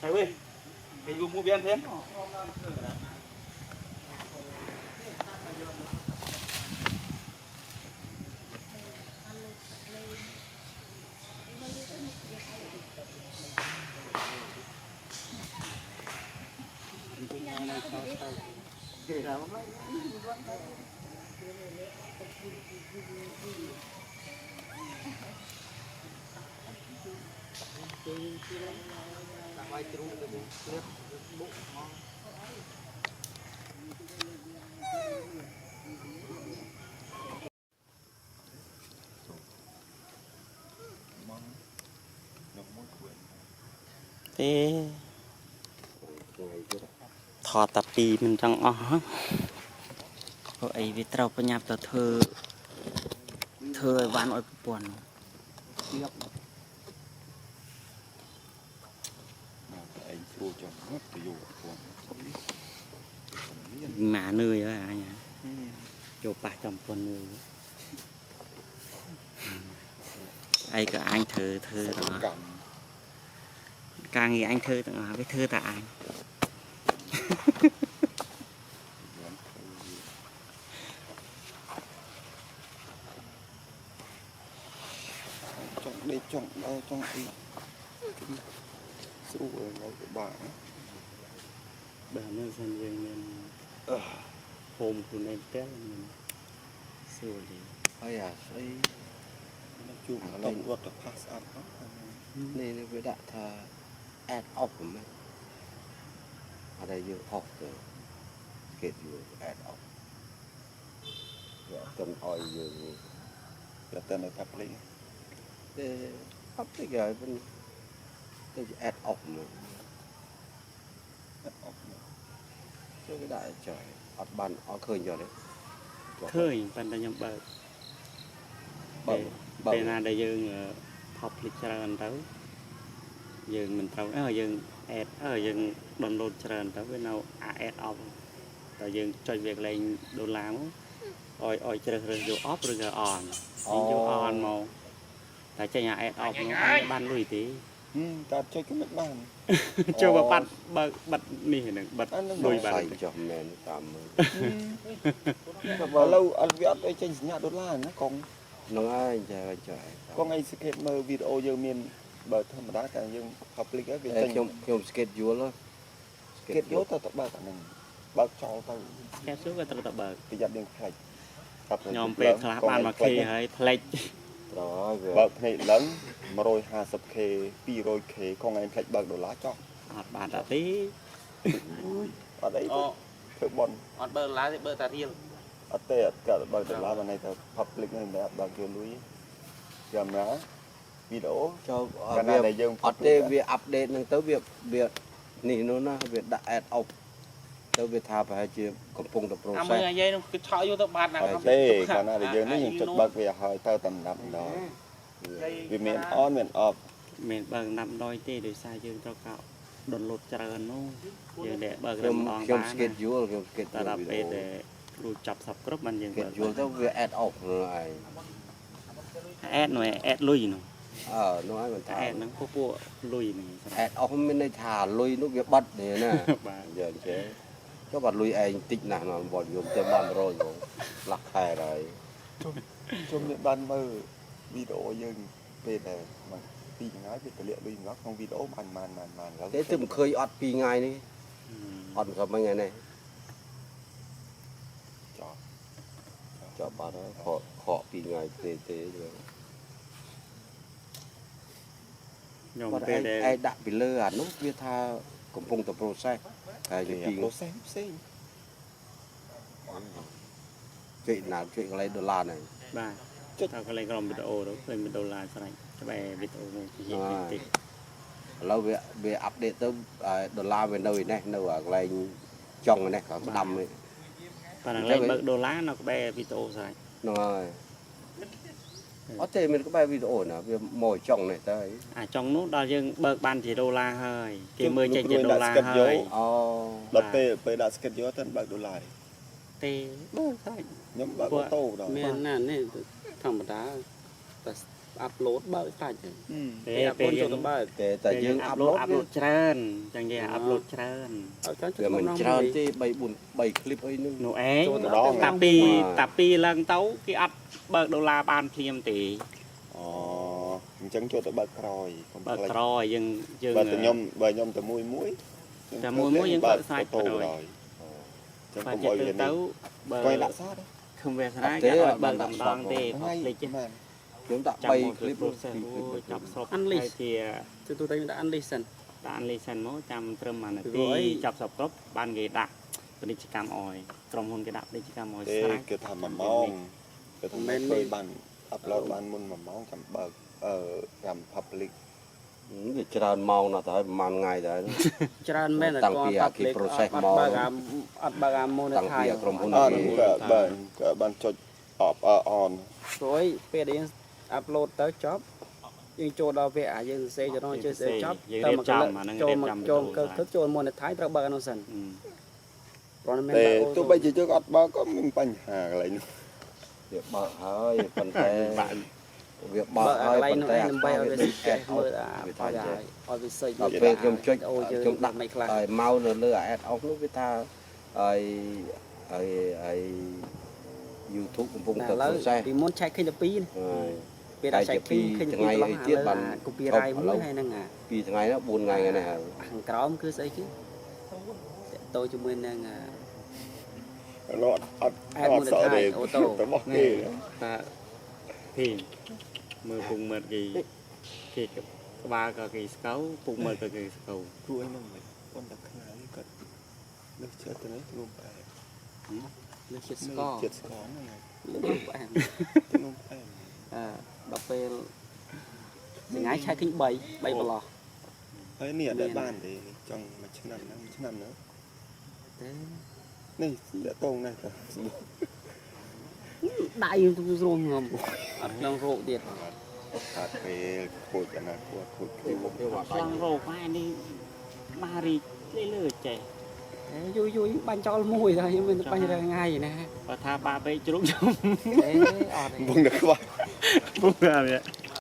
Thầy ơi, thầy dùng mua viên thêm. Thế thọ tập đi mình trong ó rồi vì trâu phải nhập thơ thơ ván ôi buồn mà nơi á anh chỗ bà chồng con người ai cả anh thơ thơ đó càng nghĩ anh thơ tặng với thơ tại anh trong đây trong đâu trong đi sưu ở ngay của bà nó dần dần nên hôm của nên tết mình sưu đi hay à xây nó chụp tổng luật là pass up nên với đại thà add up của mình ở đây dương học rồi kết dương add up cần oi dương là tên là public để public rồi bên cái add up nữa cho cái đại trời ở bàn ở khơi giờ đấy khơi bàn tay nhầm bờ bên này đây dương học lịch trình tới dương mình tàu dương add dương download trình tới với nào add up rồi dương cho việc lên đô la oi chơi vô off rồi on vô on màu tại chơi nhà add up nó ban lùi tí ta chơi cái mất bàn cho vào bật nỉ được bật đùi phải bật cho mẹ tạm và lâu ăn viết đây chơi nhà đô la nó còn nó ai trời có ngay skate mơ video giờ miền bờ thâm đá cả dương public á cái trong skate vua luôn skate vua ta tập bờ cả mình bờ cho tao cái số cái tập bờ cái giặt điện play nhom pe khá ban mà khi hay play đó bờ này lớn mà rồi 50k 200k con anh play bờ đổ lá cho bạn đã tí ở đấy thử bồn bờ lá thì bờ ta riêng ở đây cả bờ đổ lá bên này public này bờ kia núi giờ má វីដេអូ cho កាលណាដែលយើង អត់ទេវាអាប់ដេតហ្នឹងទៅវានេះនោះណាវាដាក់ add off ទៅវាថាប្រហែលជាកំពុងតែ អា process មើលអាយាយនោះគឺឆក់យកទៅបាត់ណា ហើយទេកាលណាដែលយើងនេះយើងចុចបើកវាឲ្យទៅតាមដាប់ម្ដងវាមាន on មាន off មានបើកដាប់ដោយទេដោយសារយើងត្រូវការដុនឡូតច្រើននោះយើងតែបើក ខ្ញុំ ម្ដង ខ្ញុំ បាន schedule ខ្ញុំ តែ schedule ដល់ វី ពេល ដេ ដែលគ្រូចាប់សពគ្រប់បានយើងបើក schedule ទៅវា add off នោះឯង អេតនោះអេតលុយនោះ នោះឯងមិនថា អេតហ្នឹងពួកលុយហ្នឹង add off មានន័យថាលុយនោះវាបាត់ទេណា បាទ យើងចេះចុះបាត់លុយឯងតិចណាស់ណាបងខ្ញុំទៅបាន100ហ្មងលាស់ខែហើយ ជុំនេះបានមើលវីដេអូយើងពេលដែលមកពីថ្ងៃវាទលាក់លុយម្ដងក្នុងវីដេអូបានឡើយ ទេទើបមិនឃើញអត់2ថ្ងៃនេះអត់មិនថ្ងៃនេះ ចោល ចប់បាត់ហើយខក2ថ្ងៃទេ ខ្ញុំ គាត់ ពេល ឯង ដែល ឯងដាក់ពីលើអានោះវាថាកំពុងតែ process តែ វា ពី process ផ្សេង ជួយណាជួយកន្លែងដុល្លារហ្នឹង បាទចុចទៅកន្លែងក្រុមវីដេអូទៅឃើញមានដុល្លារស្រេចក្បែរវីដេអូមួយជាតិច ឥឡូវវាអាប់ដេតទៅដុល្លារវានៅឯនេះនៅកន្លែងចុងនេះក៏ស្ដាំនេះ ប៉ណ្ណឹងលេខបើកដុល្លារនៅក្បែរវីដេអូស្រេច ហ្នឹងហើយអត់ទេមានក្បែរវីដេអូណាវាមកចុងនេះទៅ អាចុងនោះដល់យើងបើកបានជាដុល្លារហើយគេមើលចេញជាដុល្លារហើយ អូ ដល់ពេលដាក់ sketch យកទៅបើកដុល្លារ ទេបើកស្រេច ខ្ញុំបើកអូតូដល់ មានណានេះធម្មតាតែអាប់ឡូតបើសាច់ ទេ អាប់ ពេល ឡូត យើ ចូល ង ទៅបើ តែតែយើងអាប់ឡូត អាប់ឡូតច្រើនចឹងគេអាប់ឡូតច្រើន ឲ្យច្រើន វាមិនច្រើនទេ3 clip អីហ្នឹង នោះឯង ចូលទៅ តាពីឡើងទៅគេអត់បើកដុល្លារបានភ្លាមទេ អូអញ្ចឹងចូលទៅបើកក្រោយ បើកក្រោយយើង បើខ្ញុំទៅមួយយើងបើកសាច់ទៅដល់ចឹង បើ កុំ ចិត្ត ឲ្យវា ទៅ នេះ បើ កុំដាក់សត ខំវាសនាគេអត់បើកតែម្ដងទេផុសលេច មែន ខ្ញុំដាក់ ចាំ 3 clip ចាប់ស្រុកហើយជា ទៅទូទៅដាក់អានលីសិន ដាក់លីសិនមកចាំត្រឹម1នាទីចាប់ស្រុកគ្រប់បានគេដាក់ពាណិជ្ជកម្មអយក្រុមហ៊ុនគេដាក់ពាណិជ្ជកម្មអយ ទេ ស្រេច គេថា1ម៉ោងគេថាមិនឃើញបានអាប់ឡូតបានមុន1ម៉ោងចាំបើកចាំ public វាច្រើនម៉ោងណាស់ទៅហើយប្រហែលថ្ងៃទៅ ច្រើនមែន តាំងពីអាគេ process មក អត់បើកអាម៉ូនេ តាំង ថៃ ពីក្រុមហ៊ុន អត់ក៏បានចុច off on ព្រោះពេលដែលយើងអាប់ឡូតទៅចប់យើងចូលដល់ពេលយើងសរសេរចំណងជើសេចប់ទៅមកចូលគឺចូលម៉ូនេថៃត្រូវបើកអានោះសិនព្រោះមិន តែ បើក ទោះបីជាយើងអត់បើកក៏មានបញ្ហាកន្លែងនោះ វាបើកហើយប៉ុន្តែវាបើ បើ ក ក ហើយ កន្លែង ប៉ុ នោះ ន្តែ ដើម្បីឲ្យវាសេចក្ដីមើលអា វា ប ថា រិយាឲ្យវាសេច ដល់ពេលខ្ញុំចុច អូយើង ខ្ញុំដាក់ មិនខ្លះ ហើយមកនៅលើ add off នោះវាថាហើយ YouTube កំពុងតែ ឥឡូវ process ពីមុនឆែកឃើញតែ2 ហើយ ពេលដាក់ឆែក2ឃើញតែ2ឡោះទៀតបាន copyright មួយហើយហ្នឹង 2ថ្ងៃណា4ថ្ងៃហ្នឹងហើយ ខាងក្រោមគឺស្អីគេតតូជាមួយនឹង អត់សទេរបស់គេ តាពីមើលពុកមើលគេក្បាលក៏គេស្កៅពុកមើលក៏គេស្កៅ គួរហ្នឹងមិនប៉ុន្តែខ្លាំងគាត់លើកចិត្តទៅនេះរួមផ្អែម លើជាតិស្ករ ចិត្តស្ករហ្នឹង លើផ្អែម រួមផ្អែម ដល់ពេលថ្ងៃឆែកឃើញ3ប្រឡោះ ហើយនេះអត់ដែលបានទេចង់មួយឆ្នាំហ្នឹងឆ្នាំហ្នឹង ទេ នេះតាតងនេះទៅ ដៃយើងស្រួលងំអត់ក្នុងរោគទៀត ខាត់ពេលខូចអនាគតខូចគេមក ខ្លាំងរោគហើយនេះបារីលើចេះ យូរបាញ់ចោលមួយហើយមានបាញ់រាល់ថ្ងៃណា បើថាបាពេកជ្រុកខ្ញុំ អេអត់ បងនឹកខ្វះ ពុកអា